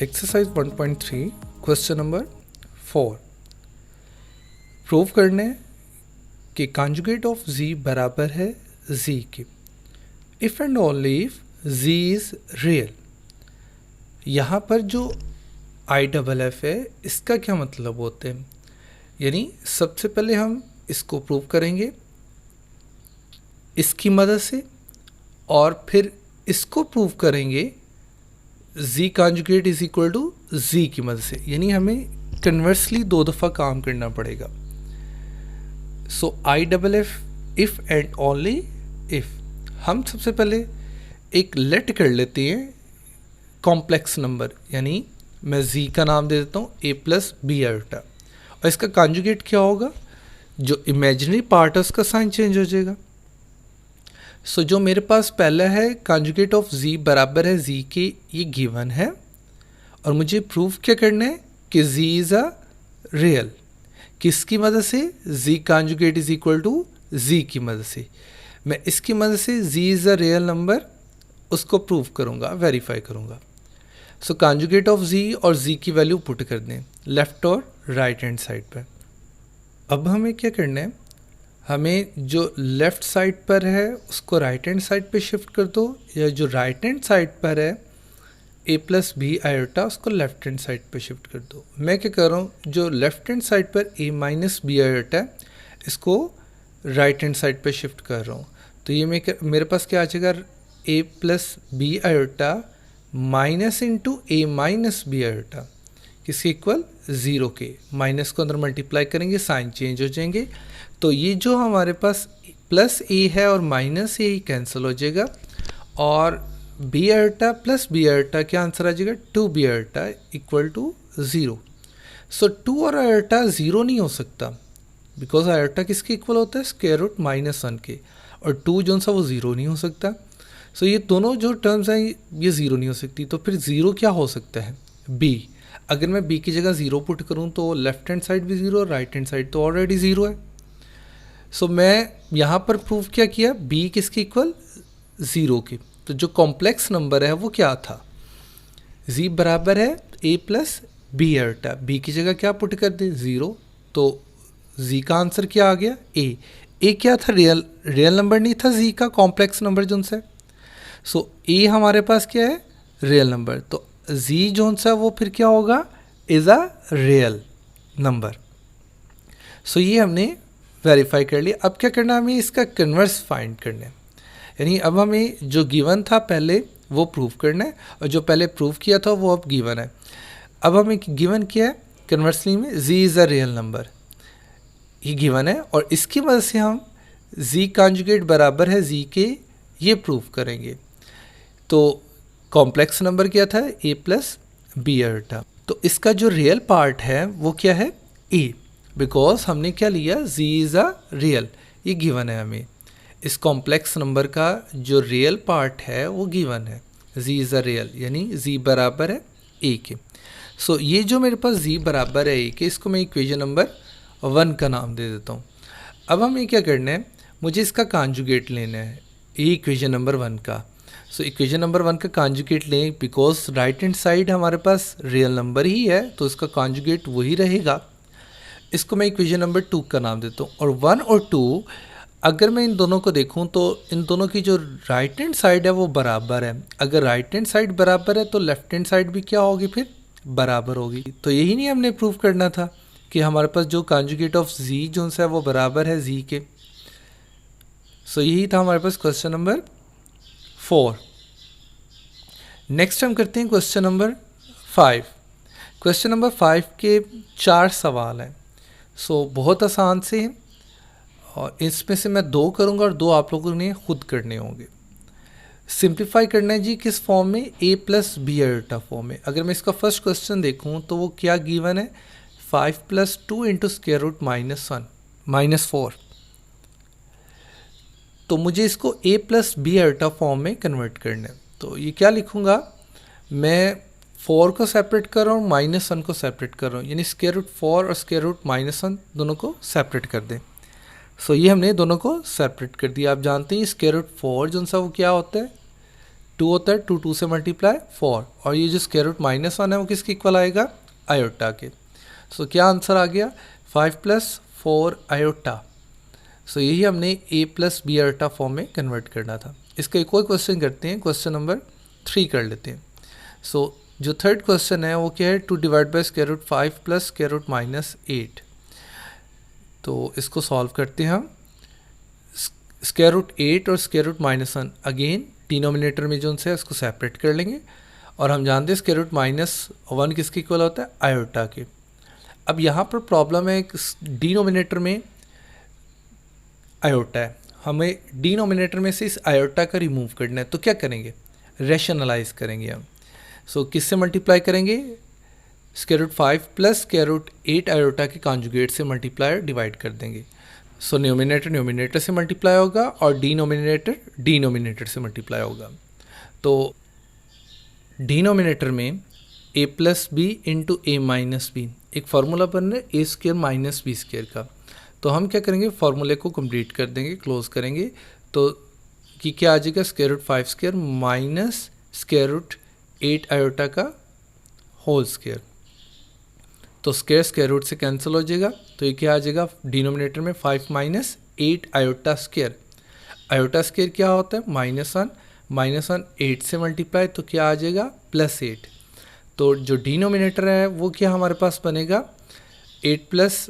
Exercise 1.3 question number 4 prove करने कि conjugate of z बराबर है z के if and only if z is real. यहाँ पर जो IFF है इसका क्या मतलब होते हैं, यानी सबसे पहले हम इसको प्रूव करेंगे इसकी मदद से और फिर इसको प्रूव करेंगे z conjugate is equal to z की मदद से, यानी हमें कन्वर्सली दो दफ़ा काम करना पड़ेगा। सो IFF if and only if हम सबसे पहले एक लेट कर लेते हैं कॉम्प्लेक्स नंबर, यानी मैं z का नाम दे देता हूँ a प्लस बी आयोटा, और इसका कॉन्जुगेट क्या होगा, जो इमेजिनरी पार्ट है उसका साइन चेंज हो जाएगा। सो जो मेरे पास पहला है कॉन्जुगेट ऑफ z बराबर है z के, ये गिवन है और मुझे प्रूफ क्या करना है कि z इज़ अ रियल। किसकी मदद से, z conjugate is equal to z की मदद से। मैं इसकी मदद से z is a real number उसको प्रूव करूँगा, वेरीफाई करूँगा। सो कॉन्जुगेट ऑफ z और z की वैल्यू पुट कर दें लेफ़्ट और राइट हैंड साइड पर। अब हमें क्या करना है, हमें जो लेफ़्ट साइड पर है उसको राइट हैंड साइड पे शिफ्ट कर दो, या जो राइट हैंड साइड पर है a प्लस बी आयोटा उसको लेफ़्ट हैंड साइड पे शिफ्ट कर दो। मैं क्या कर रहा हूँ, जो लेफ़्ट हैंड साइड पर a माइनस बी आयोटा है इसको राइट हैंड साइड पे शिफ्ट कर रहा हूँ। तो ये मेरे पास क्या आ जाएगा, a plus b iota minus into a minus b iota किसके इक्वल 0 के। माइनस को अंदर मल्टीप्लाई करेंगे साइन चेंज हो जाएंगे, तो ये जो हमारे पास प्लस a है और माइनस a कैंसिल हो जाएगा और b iota plus b iota क्या आंसर आ जाएगा, 2b आयोटा इक्वल टू 0। सो 2 और आयोटा 0 नहीं हो सकता बिकॉज आयोटा किसके इक्वल होता है, स्क्वायर रूट -1 के, और 2 जो सा वो 0 नहीं हो सकता। सो ये दोनों जो टर्म्स हैं ये 0 नहीं हो सकती, तो फिर 0 क्या हो सकता है, b। अगर मैं b की जगह 0 पुट करूँ तो लेफ्ट हैंड साइड भी 0 और राइट हैंड साइड तो ऑलरेडी 0 है। सो मैं यहाँ पर प्रूव क्या किया, b किसके इक्वल 0 के। तो जो कॉम्प्लेक्स नंबर है वो क्या था, z बराबर है a plus b iota, b की जगह क्या पुट कर दे 0, तो z का आंसर क्या आ गया a क्या था, रियल नंबर नहीं था z का, कॉम्प्लेक्स नंबर जो सा। सो a हमारे पास क्या है, रियल नंबर, तो z जो सा वो फिर क्या होगा, इज़ अ रियल नंबर। सो ये हमने वेरीफाई कर लिया। अब क्या करना है, हमें इसका कन्वर्स फाइंड करना है, यानी अब हमें जो गिवन था पहले वो प्रूव करना है और जो पहले प्रूव किया था वो अब गिवन है। अब हमें गिवन क्या है, कन्वर्सली में z is a real number, ये गिवन है और इसकी मदद से हम z कॉन्जुगेट बराबर है z के ये प्रूव करेंगे। तो कॉम्प्लेक्स नंबर क्या था, a प्लस बी आयोटा, तो इसका जो रियल पार्ट है वो क्या है a, बिकॉज हमने क्या लिया, z इज़ अ रियल, ये गिवन है हमें। इस कॉम्प्लेक्स नंबर का जो रियल पार्ट है वो गिवन है, z इज़ अ रियल, यानी z बराबर है a के। सो ये जो मेरे पास z बराबर है a के, इसको मैं इक्वेशन नंबर 1 का नाम दे देता हूँ। अब हमें क्या करना है, मुझे इसका कॉन्जुगेट लेना है, ये इक्वेशन नंबर 1 का। सो इक्वेशन नंबर 1 का कॉन्जुगेट लें, बिकॉज राइट हैंड साइड हमारे पास रियल नंबर ही है तो इसका कॉन्जुगेट वही रहेगा। इसको मैं इक्वेशन नंबर 2 का नाम देता हूँ, और 1 और 2 अगर मैं इन दोनों को देखूं तो इन दोनों की जो राइट हैंड साइड है वो बराबर है। अगर राइट हैंड साइड बराबर है तो लेफ्ट हैंड साइड भी क्या होगी, फिर बराबर होगी। तो यही नहीं हमने प्रूव करना था कि हमारे पास जो कॉन्जुगेट ऑफ z जो है वो बराबर है z के। सो यही था हमारे पास क्वेश्चन नंबर 4। नेक्स्ट हम करते हैं क्वेश्चन नंबर 5। क्वेश्चन नंबर 5 के 4 सवाल हैं, सो बहुत आसान से हैं और इसमें से मैं 2 करूंगा और 2 आप लोगों ने खुद करने होंगे। सिंप्लीफाई करना है जी किस फॉर्म में, a plus b iota form में। अगर मैं इसका फर्स्ट क्वेश्चन देखूं तो वो क्या गिवन है, 5 प्लस 2 इंटू स्क्वायर रूट -4। तो मुझे इसको a plus b iota form में कन्वर्ट करना है। तो ये क्या लिखूंगा, मैं 4 को सेपरेट कर रहा हूँ, -1 को सेपरेट कर रहा हूँ, यानी स्क्वायर रूट 4 और स्क्वायर रूट -1 दोनों को सेपरेट कर दें। सो ये हमने दोनों को सेपरेट कर दिया। आप जानते हैं स्क्वायर रूट 4 जो सा वो क्या होता है, 2 होता है, 2 से मल्टीप्लाई 4, और ये जो स्क्वायर रूट -1 है वो किसके इक्वल आएगा, आयोटा के। सो क्या आंसर आ गया, 5 + 4 आयोटा। सो यही हमने a + b आयोटा फॉर्म में कन्वर्ट करना था। इसका एक और क्वेश्चन करते हैं, क्वेश्चन नंबर 3 कर लेते हैं। सो जो थर्ड क्वेश्चन है वो क्या है, 2 divide by square root 5 + square root -8। तो इसको सॉल्व करते हैं हम। स्क्वायर रूट 8 और स्क्वायर रूट -1 अगेन डिनोमिनेटर में जो उनसे है उसको सेपरेट कर लेंगे, और हम जानते हैं स्क्वायर रूट -1 किसके इक्वल होता है, आयोटा के। अब यहाँ पर प्रॉब्लम है, डिनोमिनेटर में आयोटा है, हमें डिनोमिनेटर में से इस आयोटा का रिमूव करना है, तो क्या करेंगे, रैशनलाइज करेंगे हम। सो किससे मल्टीप्लाई करेंगे, square root 5 + square root 8 iota के कॉन्जुगेट से मल्टीप्लाई और डिवाइड कर देंगे। सो न्यूमिनेटर से मल्टीप्लाई होगा और डिनोमिनेटर से मल्टीप्लाई होगा। तो डिनोमिनेटर में a + b × a - b एक फार्मूला बन रहा है a² - b² का। तो हम क्या करेंगे, फार्मूले को कंप्लीट कर देंगे, क्लोज करेंगे, तो कि क्या आ जाएगा, square root 5² minus square root 8 iota का होल स्क्वायर। तो स्क्वायर रूट से कैंसिल हो जाएगा, तो ये क्या आ जाएगा, डिनोमिनेटर में 5 - 8 आयोटा स्क्वायर। आयोटा स्क्वायर क्या होता है, -1 8 से मल्टीप्लाई, तो क्या आ जाएगा, +8। तो जो डिनोमिनेटर है वो क्या हमारे पास बनेगा, 8 +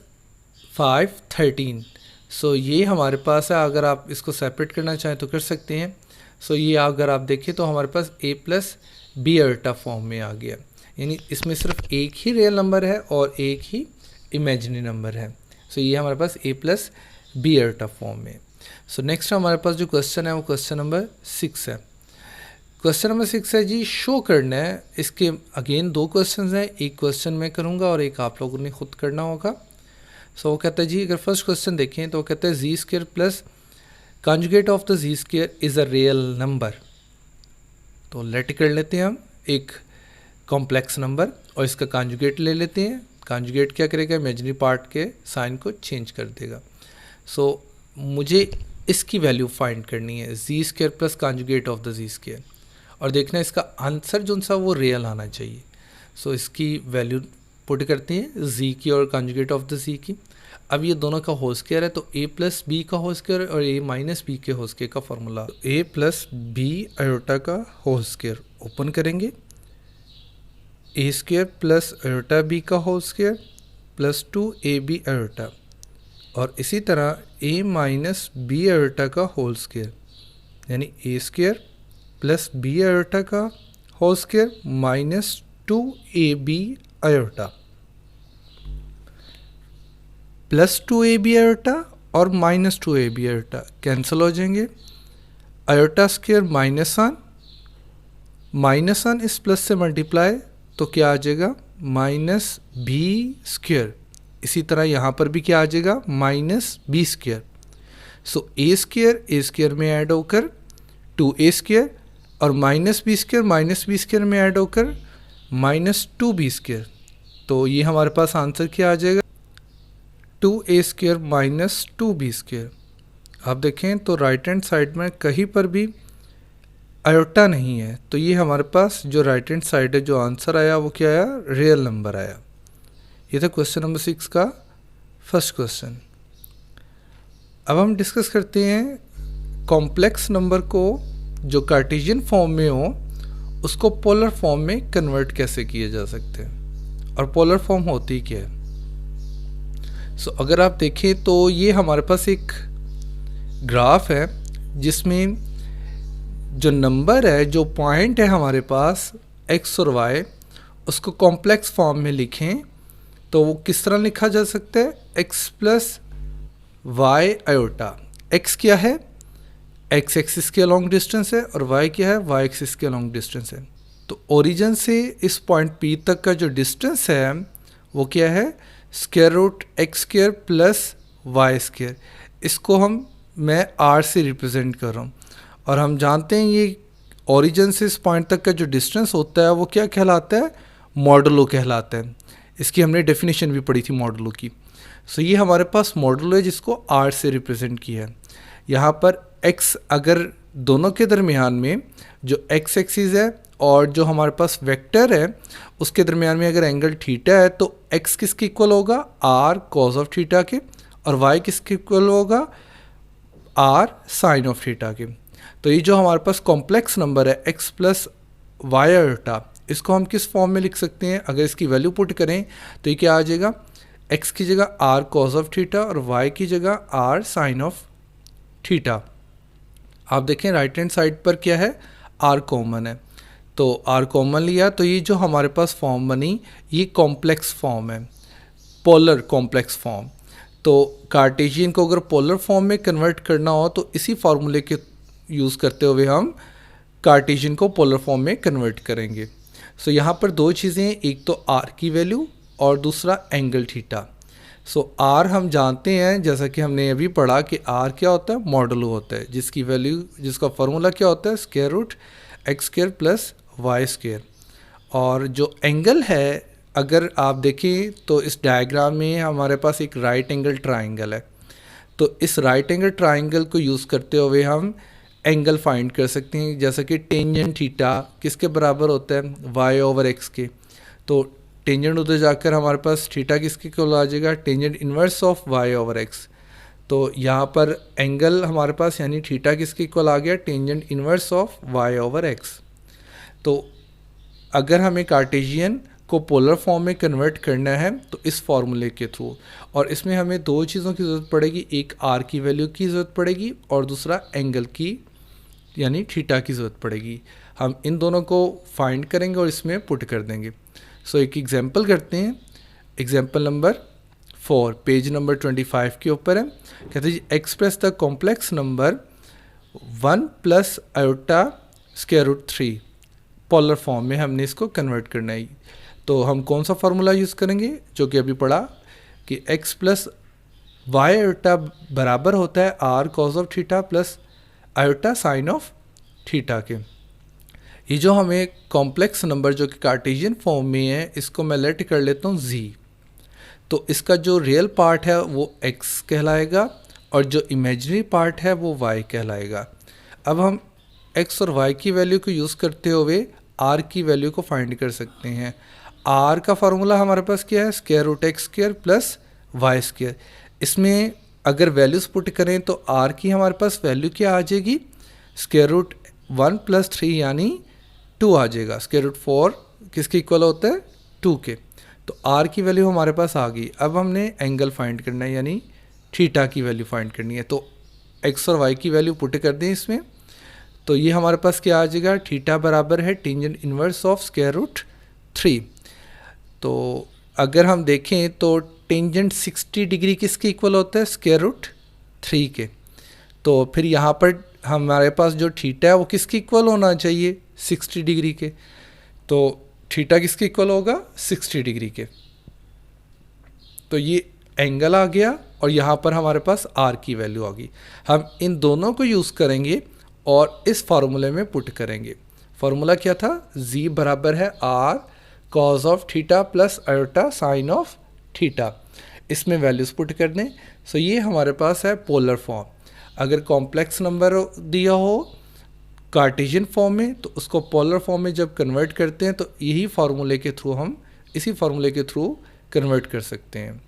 5 13। सो ये हमारे पास है, अगर आप इसको सेपरेट करना चाहें तो कर सकते हैं। सो ये अगर आप देखें तो हमारे पास a + b आयोटा फॉर्म में आ गया, यानी इसमें सिर्फ एक ही रियल नंबर है और एक ही इमेजिनरी नंबर है। सो ये हमारे पास a + b आयोटा फॉर्म में। सो नेक्स्ट हमारे पास जो क्वेश्चन है वो क्वेश्चन नंबर 6 है। क्वेश्चन नंबर 6 है जी, शो करना है। इसके अगेन 2 क्वेश्चन हैं, एक क्वेश्चन मैं करूँगा और एक आप लोगों ने खुद करना होगा। सो वो कहता है जी, अगर फर्स्ट क्वेश्चन देखें तो वो कहता है z² + conjugate of the z² is a real number. तो लेट कर लेते हैं हम एक कॉम्प्लेक्स नंबर और इसका कॉन्जुगेट ले लेते हैं। कॉन्जुगेट क्या करेगा, इमेजिनरी पार्ट के साइन को चेंज कर देगा। सो मुझे इसकी वैल्यू फाइंड करनी है, z² + conjugate of the z², और देखना इसका आंसर जो सा वो रियल आना चाहिए। सो इसकी वैल्यू पुट करते हैं z की और कॉन्जुगेट ऑफ द z की। अब ये दोनों का होल स्क्वायर है, तो a + b का होल स्क्वायर और a - b के होल स्क्वायर का फॉर्मूला, a + b आयोटा का होल स्क्वायर ओपन करेंगे, a² + आयोटा b का होल स्क्वायर + 2ab आयोटा, और इसी तरह a - b आयोटा का होल स्क्वायर, यानी a² + b आयोटा का whole square - 2ab iota +2ab iota और -2ab आयोटा कैंसिल हो जाएंगे। आयोटा स्क्वायर -1 इस प्लस से मल्टीप्लाई, तो क्या आ जाएगा, -b²। इसी तरह यहाँ पर भी क्या आ जाएगा, -b²। सो a² में ऐड होकर 2a² और -b² में ऐड होकर -2b²। तो ये हमारे पास आंसर क्या आ जाएगा, 2a² - 2b²। आप देखें तो राइट हैंड साइड में कहीं पर भी आयोटा नहीं है, तो ये हमारे पास जो राइट हैंड साइड है जो आंसर आया वो क्या आया, रियल नंबर आया। ये था क्वेश्चन नंबर 6 का फर्स्ट क्वेश्चन। अब हम डिस्कस करते हैं कॉम्प्लेक्स नंबर को जो कार्टेशियन फॉर्म में हो उसको पोलर फॉर्म में कन्वर्ट कैसे किए जा सकते हैं, और पोलर फॉर्म होती क्या है। सो अगर आप देखें तो ये हमारे पास एक ग्राफ है जिसमें जो नंबर है, जो पॉइंट है हमारे पास x और y, उसको कॉम्प्लेक्स फॉर्म में लिखें तो वो किस तरह लिखा जा सकता है, x + y आयोटा। x क्या है, x एक्सिस के अलॉन्ग डिस्टेंस है, और y क्या है, y एक्सिस के अलॉन्ग डिस्टेंस है। तो ओरिजिन से इस पॉइंट P तक का जो डिस्टेंस है वो क्या है, √x² + y²। इसको मैं r से रिप्रेजेंट कर रहा हूँ, और हम जानते हैं ये ओरिजिन से इस पॉइंट तक का जो डिस्टेंस होता है वो क्या कहलाता है, मॉडुलो कहलाता है। इसकी हमने डेफिनेशन भी पढ़ी थी मॉडुलो की। सो ये हमारे पास मॉडुलो है जिसको r से रिप्रेजेंट किया है। यहाँ पर x, अगर दोनों के दरमियान में जो एक्स एक्सिस है और जो हमारे पास वेक्टर है उसके दरमियान में अगर एंगल थीटा है तो एक्स किसके इक्वल होगा, आर कॉस ऑफ थीटा के, और वाई किसके इक्वल होगा, आर साइन ऑफ थीटा के। तो ये जो हमारे पास कॉम्प्लेक्स नंबर है एक्स प्लस वाई आयोटा, इसको हम किस फॉर्म में लिख सकते हैं, अगर इसकी वैल्यू पुट करें तो ये क्या आ जाएगा, एक्स की जगह आर कॉस ऑफ थीटा और वाई की जगह आर साइन ऑफ थीटा। आप देखें राइट हैंड साइड पर क्या है, आर कॉमन है, तो आर कॉमन लिया तो ये जो हमारे पास फॉर्म बनी ये कॉम्प्लेक्स फॉर्म है, पोलर कॉम्प्लेक्स फॉर्म। तो कार्टेशियन को अगर पोलर फॉर्म में कन्वर्ट करना हो तो इसी फार्मूले के यूज़ करते हुए हम कार्टेशियन को पोलर फॉर्म में कन्वर्ट करेंगे। सो यहाँ पर दो चीज़ें हैं, एक तो आर की वैल्यू और दूसरा एंगल थीटा। सो आर हम जानते हैं, जैसा कि हमने अभी पढ़ा कि आर क्या होता है, मॉडुलो होता है, जिसकी वैल्यू जिसका फार्मूला क्या होता है, square root x square plus y square. और जो एंगल है अगर आप देखें तो इस डायग्राम में हमारे पास एक राइट एंगल ट्राइंगल है, तो इस राइट एंगल ट्राइंगल को यूज़ करते हुए हम एंगल फाइंड कर सकते हैं, जैसा कि टेंजेंट थीटा किसके बराबर होता है, वाई ओवर एक्स के। तो टेंजेंट उधर जाकर हमारे पास थीटा किसके इक्वल आ जाएगा, tangent inverse of y over x. तो यहाँ पर एंगल हमारे पास यानी थीटा किसके इक्वल आ गया, tangent inverse of y over x. तो अगर हमें कार्टेशियन को पोलर फॉर्म में कन्वर्ट करना है तो इस फॉर्मूले के थ्रू, और इसमें हमें दो चीज़ों की ज़रूरत पड़ेगी, एक आर की वैल्यू की ज़रूरत पड़ेगी और दूसरा एंगल की यानी थीटा की ज़रूरत पड़ेगी। हम इन दोनों को फाइंड करेंगे और इसमें पुट कर देंगे। सो एक एग्जांपल करते हैं, एग्जांपल नंबर 4 पेज नंबर 25 के ऊपर है। कहते हैं express the complex number 1 plus iota square root 3, polar form में हमने इसको कन्वर्ट करना है। तो हम कौन सा फार्मूला यूज़ करेंगे, जो कि अभी पढ़ा कि x प्लस वाई आयोटा बराबर होता है r cos of theta plus iota sine of theta के। ये जो हमें कॉम्प्लेक्स नंबर जो कि कार्टेशियन फॉर्म में है, इसको मैं लेट कर लेता हूँ z। तो इसका जो रियल पार्ट है वो x कहलाएगा और जो इमेजिनरी पार्ट है वो y कहलाएगा। अब हम x और y की वैल्यू को यूज़ करते हुए r की वैल्यू को फाइंड कर सकते हैं। r का फार्मूला हमारे पास क्या है, square root x square plus y square. इसमें अगर वैल्यूज़ पुट करें तो r की हमारे पास वैल्यू क्या आ जाएगी, स्क्वायर रूट 1 प्लस 3 यानी 2 आ जाएगा। स्क्वायर रूट 4 किसके इक्वल होता है, 2 के। तो r की वैल्यू हमारे पास आ गई। अब हमने एंगल फाइंड करना है यानी थीटा की वैल्यू फाइंड करनी है। तो x और y की वैल्यू पुट कर दें इसमें, तो ये हमारे पास क्या आ जाएगा, थीटा बराबर है tangent inverse of square root 3। तो अगर हम देखें तो टेंजेंट 60 डिग्री किसके इक्वल होता है, स्क्वायर रूट 3 के। तो फिर यहाँ पर हमारे पास जो थीटा है वो किसके इक्वल होना चाहिए, 60 डिग्री के। तो थीटा किसके इक्वल होगा, 60 डिग्री के। तो ये एंगल आ गया और यहाँ पर हमारे पास आर की वैल्यू आ गई। हम इन दोनों को यूज़ करेंगे और इस फार्मूले में पुट करेंगे। फार्मूला क्या था, z बराबर है r cos of theta plus iota sine of theta. इसमें वैल्यूज़ पुट कर दें। सो ये हमारे पास है पोलर फॉर्म। अगर कॉम्प्लेक्स नंबर दिया हो कार्टेशियन फॉर्म में तो उसको पोलर फॉर्म में जब कन्वर्ट करते हैं तो यही फार्मूले के थ्रू हम इसी फार्मूले के थ्रू कन्वर्ट कर सकते हैं।